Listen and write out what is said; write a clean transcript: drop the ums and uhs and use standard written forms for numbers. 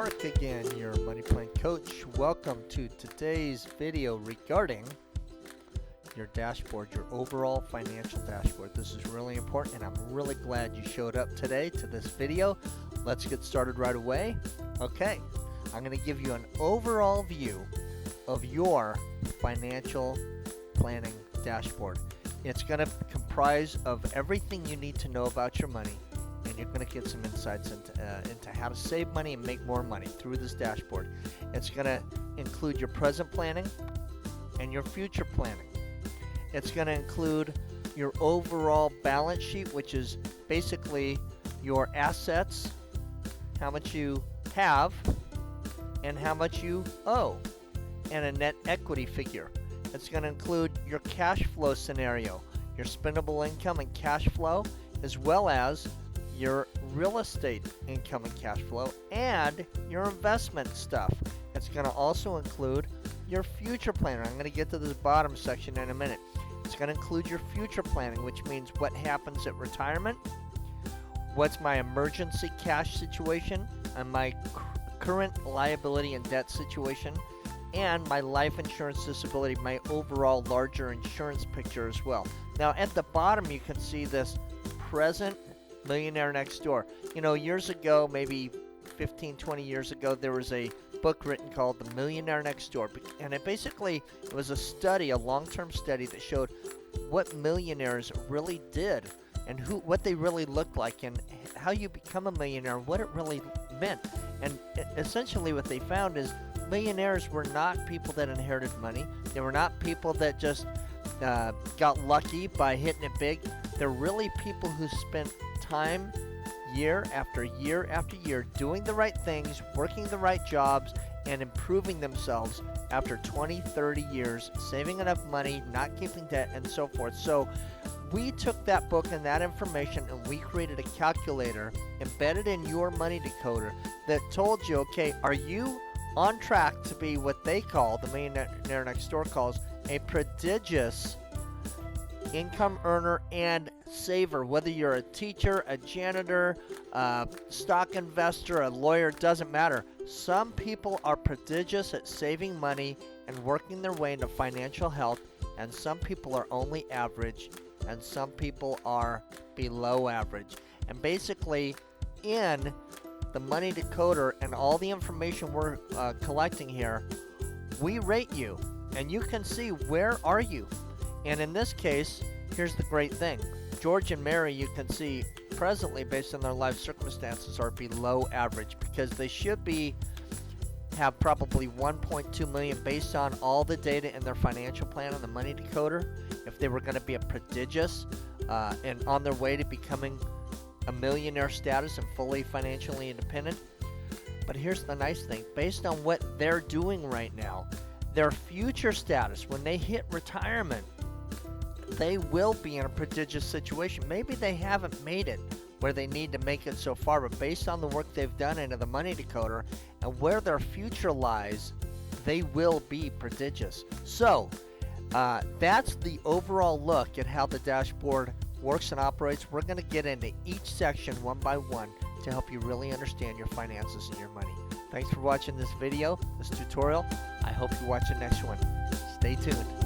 Mark again, your money plan coach. Welcome to today's video regarding your dashboard, your overall financial dashboard. This is really important, and I'm really glad you showed up today to this video. Let's get started right away. Okay, I'm going to give you an overall view of your financial planning dashboard. It's going to comprise of everything you need to know about your money, and you're going to get some insights into how to save money and make more money through this dashboard. It's going to include your present planning and your future planning. It's going to include your overall balance sheet, which is basically your assets, how much you have, and how much you owe, and a net equity figure. It's going to include your cash flow scenario, your spendable income and cash flow, as well as your real estate income and cash flow, and your investment stuff. It's going to also include your future planning. I'm going to get to this bottom section in a minute. It's going to include your future planning, which means what happens at retirement, what's my emergency cash situation, and my current liability and debt situation, and my life insurance disability, my overall larger insurance picture as well. Now at the bottom you can see this present millionaire next door. You know, years ago, maybe 15, 20 years ago, there was a book written called The Millionaire Next Door, and it was a study, a long-term study that showed what millionaires really did and what they really looked like and how you become a millionaire, what it really meant. And essentially what they found is millionaires were not people that inherited money. They were not people that just got lucky by hitting it big. They're really people who spent time year after year after year doing the right things, working the right jobs, and improving themselves after 20, 30 years, saving enough money, not keeping debt, and so forth. So we took that book and that information and we created a calculator embedded in your money decoder that told you, okay, are you on track to be what they call, the millionaire next door calls, a prodigious income earner and saver? Whether you're a teacher, a janitor, a stock investor, a lawyer, doesn't matter. Some people are prodigious at saving money and working their way into financial health, and some people are only average, and some people are below average. And basically, in the money decoder and all the information we're collecting here, we rate you, and you can see where are you. And in this case, here's the great thing. George and Mary, you can see presently, based on their life circumstances, are below average because they should have probably 1.2 million based on all the data in their financial plan on the money decoder if they were going to be a prodigious and on their way to becoming a millionaire status and fully financially independent. But here's the nice thing. Based on what they're doing right now, their future status, when they hit retirement, they will be in a prodigious situation. Maybe they haven't made it where they need to make it so far, but based on the work they've done into the money decoder and where their future lies, they will be prodigious. So that's the overall look at how the dashboard works and operates. We're going to get into each section one by one to help you really understand your finances and your money. Thanks for watching this video, this tutorial. I hope you watch the next one. Stay tuned.